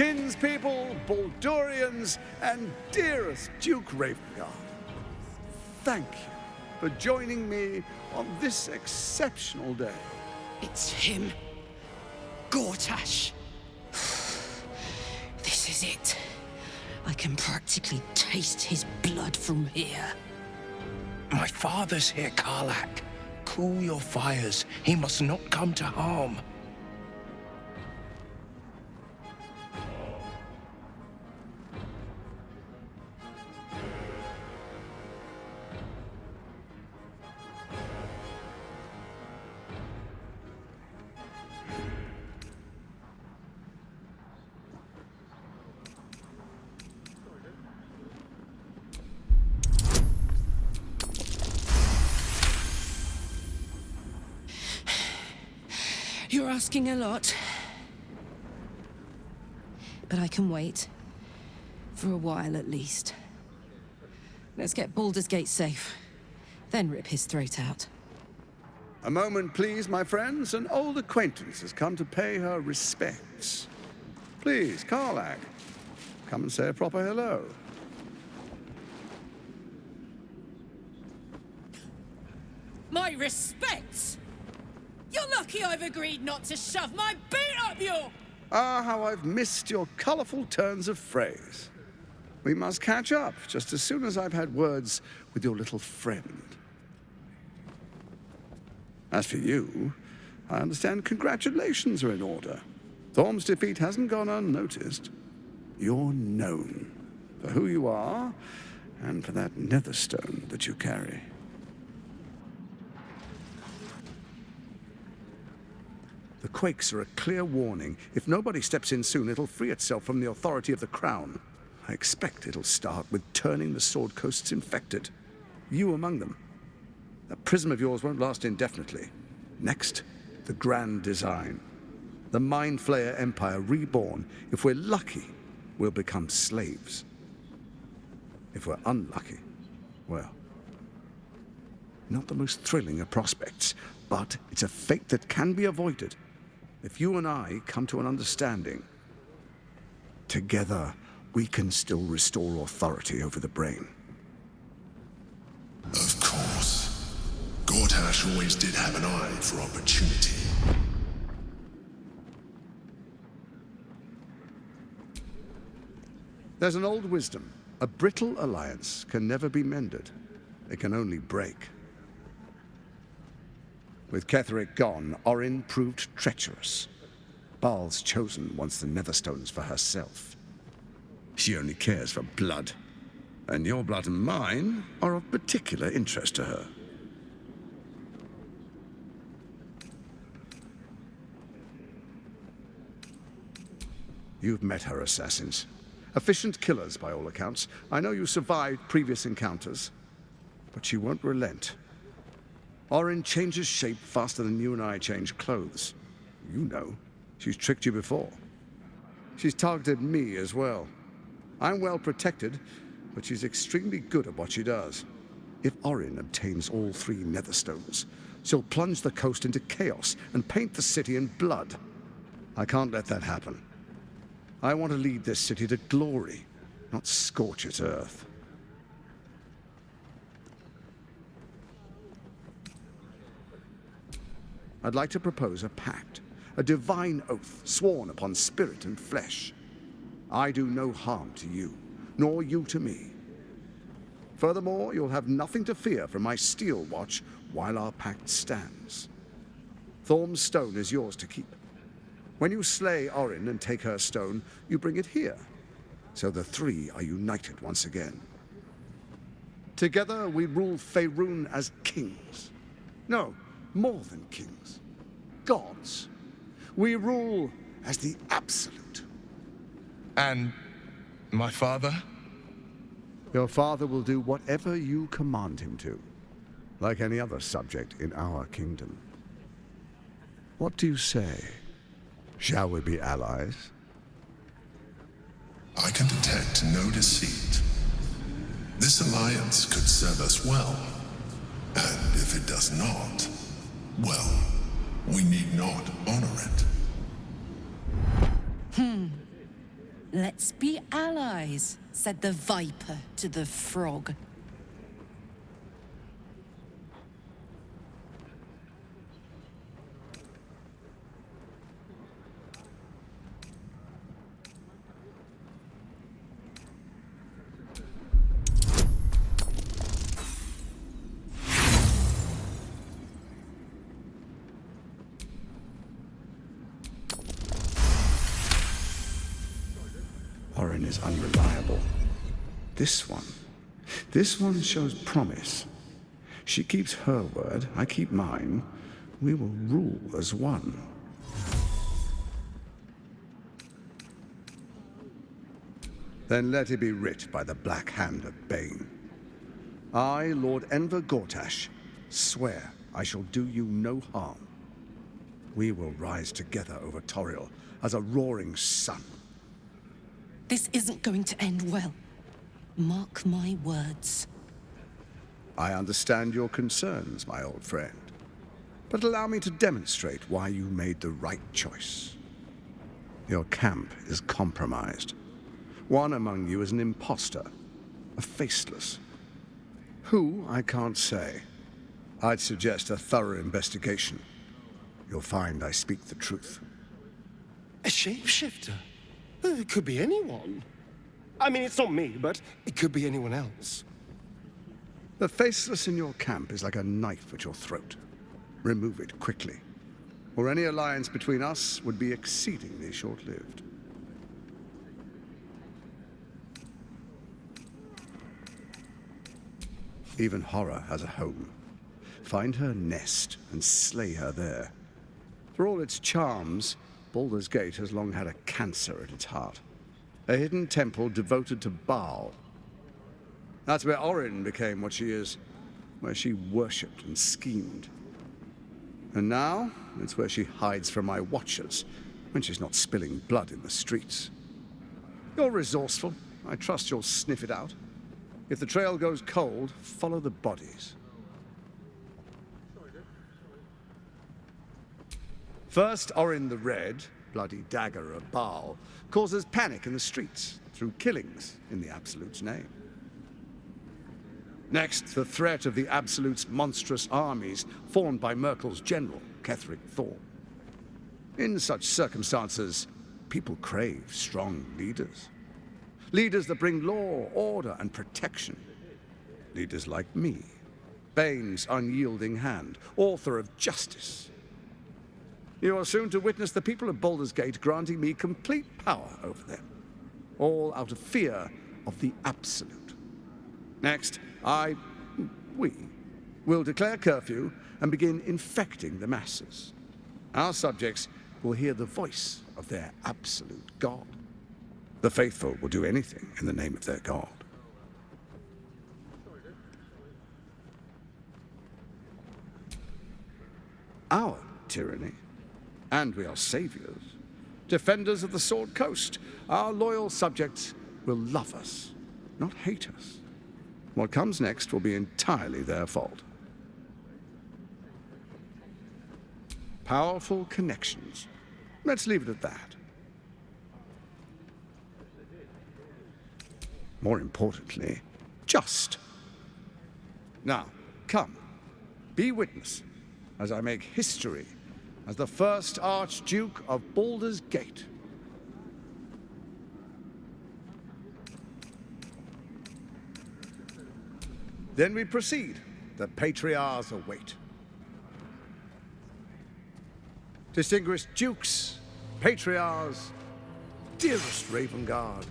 kinspeople, Baldurians, and dearest Duke Ravengard, thank you for joining me on this exceptional day. It's him. Gortash. This is it. I can practically taste his blood from here. My father's here, Karlak. Cool your fires. He must not come to harm. You're asking a lot. But I can wait. For a while, at least. Let's get Baldur's Gate safe. Then rip his throat out. A moment, please, my friends. An old acquaintance has come to pay her respects. Please, Karlak, come and say a proper hello. My respects? You're lucky I've agreed not to shove my boot up your... Ah, how I've missed your colourful turns of phrase. We must catch up just as soon as I've had words with your little friend. As for you, I understand congratulations are in order. Thorm's defeat hasn't gone unnoticed. You're known for who you are and for that netherstone that you carry. The quakes are a clear warning. If nobody steps in soon, it'll free itself from the authority of the Crown. I expect it'll start with turning the Sword Coasts infected. You among them. That prism of yours won't last indefinitely. Next, the grand design. The Mind Flayer Empire reborn. If we're lucky, we'll become slaves. If we're unlucky, well, not the most thrilling of prospects, but it's a fate that can be avoided. If you and I come to an understanding, together we can still restore authority over the brain. Of course. Gortash always did have an eye for opportunity. There's an old wisdom. A brittle alliance can never be mended. It can only break. With Ketheric gone, Orin proved treacherous. Baal's chosen wants the Netherstones for herself. She only cares for blood. And your blood and mine are of particular interest to her. You've met her assassins. Efficient killers, by all accounts. I know you survived previous encounters. But she won't relent. Orin changes shape faster than you and I change clothes. You know, she's tricked you before. She's targeted me as well. I'm well protected, but she's extremely good at what she does. If Orin obtains all 3 Netherstones, she'll plunge the coast into chaos and paint the city in blood. I can't let that happen. I want to lead this city to glory, not scorch its earth. I'd like to propose a pact, a divine oath sworn upon spirit and flesh. I do no harm to you, nor you to me. Furthermore, you'll have nothing to fear from my steel watch while our pact stands. Thorm's stone is yours to keep. When you slay Orin and take her stone, you bring it here, so the 3 are united once again. Together we rule Faerun as kings. No, more than kings. Gods. We rule as the absolute. And my father? Your father will do whatever you command him to, like any other subject in our kingdom. What do you say? Shall we be allies? I can detect no deceit. This alliance could serve us well. And if it does not, well, we need not honor it. Let's be allies, said the viper to the frog. Orin is unreliable. This one shows promise. She keeps her word, I keep mine. We will rule as one. Then let it be writ by the black hand of Bane. I, Lord Enver Gortash, swear I shall do you no harm. We will rise together over Toriel as a roaring sun. This isn't going to end well. Mark my words. I understand your concerns, my old friend. But allow me to demonstrate why you made the right choice. Your camp is compromised. One among you is an imposter, a faceless. Who, I can't say. I'd suggest a thorough investigation. You'll find I speak the truth. A shapeshifter? It could be anyone. I mean, it's not me, but it could be anyone else. The faceless in your camp is like a knife at your throat. Remove it quickly, or any alliance between us would be exceedingly short-lived. Even horror has a home. Find her nest and slay her there. For all its charms, Baldur's Gate has long had a cancer at its heart. A hidden temple devoted to Baal. That's where Orin became what she is, where she worshipped and schemed. And now, it's where she hides from my watchers, when she's not spilling blood in the streets. You're resourceful. I trust you'll sniff it out. If the trail goes cold, follow the bodies. First, Orin the Red, bloody dagger of Baal, causes panic in the streets through killings in the Absolute's name. Next, the threat of the Absolute's monstrous armies formed by Merkel's general, Ketheric Thorn. In such circumstances, people crave strong leaders. Leaders that bring law, order, and protection. Leaders like me, Bane's unyielding hand, author of justice. You are soon to witness the people of Baldur's Gate granting me complete power over them, all out of fear of the Absolute. Next, we will declare curfew and begin infecting the masses. Our subjects will hear the voice of their absolute God. The faithful will do anything in the name of their God. Our tyranny. And we are saviors, defenders of the Sword Coast. Our loyal subjects will love us, not hate us. What comes next will be entirely their fault. Powerful connections. Let's leave it at that. More importantly, just. Now, come, be witness as I make history as the first Archduke of Baldur's Gate. Then we proceed. The Patriarchs await. Distinguished Dukes, Patriarchs, dearest Ravengard,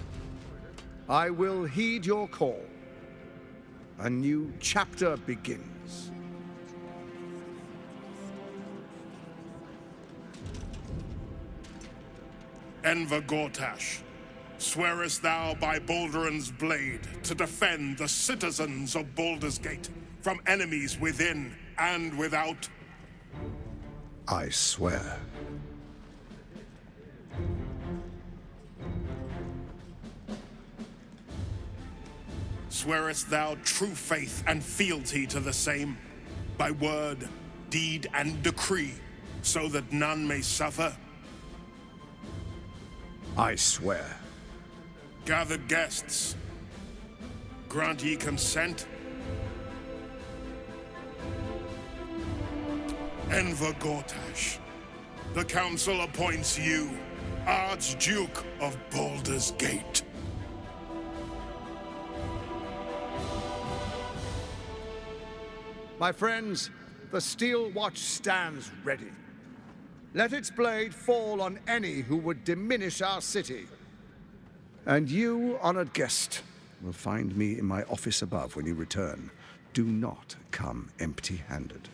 I will heed your call. A new chapter begins. Enver Gortash, swearest thou by Balduran's blade to defend the citizens of Baldur's Gate from enemies within and without? I swear. Swearest thou true faith and fealty to the same, by word, deed, and decree, so that none may suffer? I swear. Gather guests. Grant ye consent? Enver Gortash, the Council appoints you Archduke of Baldur's Gate. My friends, the Steel Watch stands ready. Let its blade fall on any who would diminish our city. And you, honored guest, will find me in my office above when you return. Do not come empty-handed.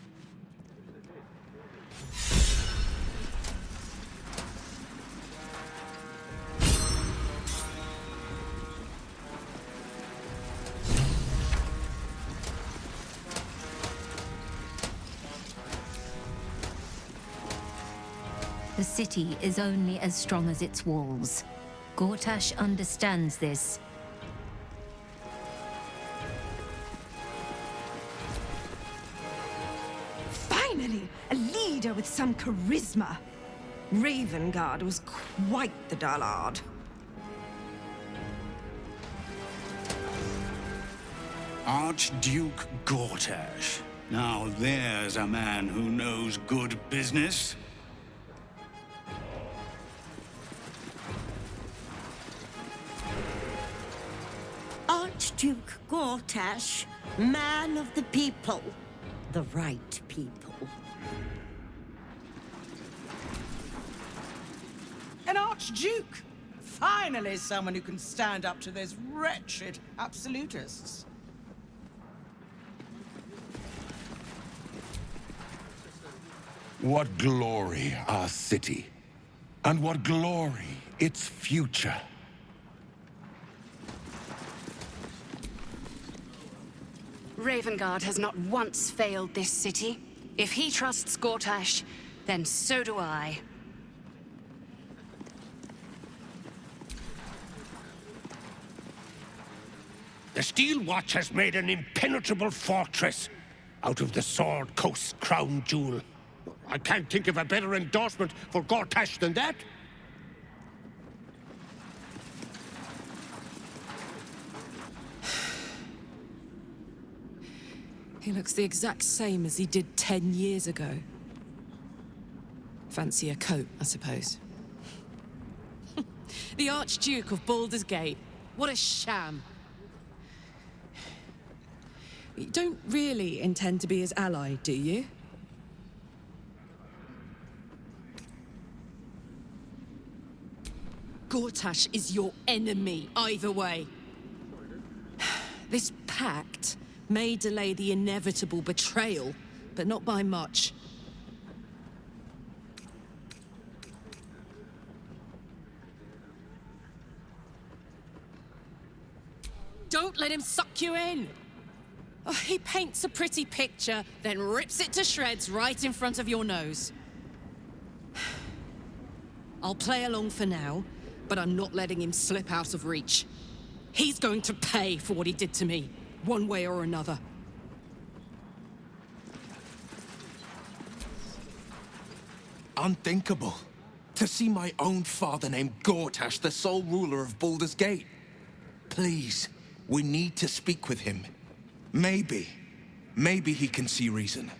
The city is only as strong as its walls. Gortash understands this. Finally, a leader with some charisma. Ravengard was quite the dullard. Archduke Gortash. Now there's a man who knows good business. Archduke Gortash, man of the people. The right people. An Archduke! Finally someone who can stand up to those wretched absolutists. What glory our city, and what glory its future. Ravengard has not once failed this city. If he trusts Gortash, then so do I. The Steel Watch has made an impenetrable fortress out of the Sword Coast's crown jewel. I can't think of a better endorsement for Gortash than that. He looks the exact same as he did 10 years ago. Fancy a coat, I suppose. The Archduke of Baldur's Gate. What a sham. You don't really intend to be his ally, do you? Gortash is your enemy, either way. This pact may delay the inevitable betrayal, but not by much. Don't let him suck you in! Oh, he paints a pretty picture, then rips it to shreds right in front of your nose. I'll play along for now, but I'm not letting him slip out of reach. He's going to pay for what he did to me, one way or another. Unthinkable. To see my own father named Gortash, the sole ruler of Baldur's Gate. Please, we need to speak with him. Maybe he can see reason.